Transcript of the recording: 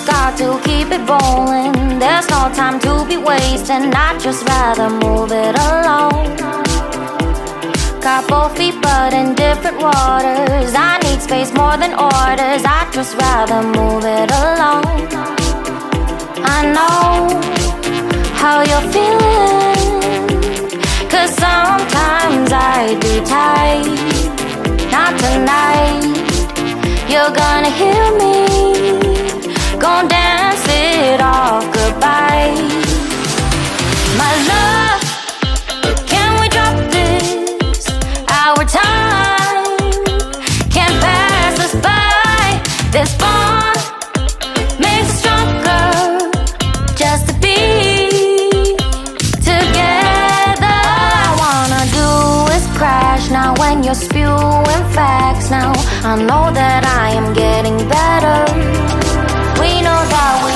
Got to keep it rolling. There's no time to be wasting. I'd just rather move it alone. Got both feet but in different waters. I need space more than orders. I'd just rather move it alone. I know how you're feeling, 'cause sometimes I do tight. Not tonight. You're gonna hear me. Gon' dance it off goodbye. My love, can we drop this? Our time can't pass us by. This bond makes us stronger just to be together. All I wanna do is crash now when you're spewing facts. Now I know that I am getting better. We know that we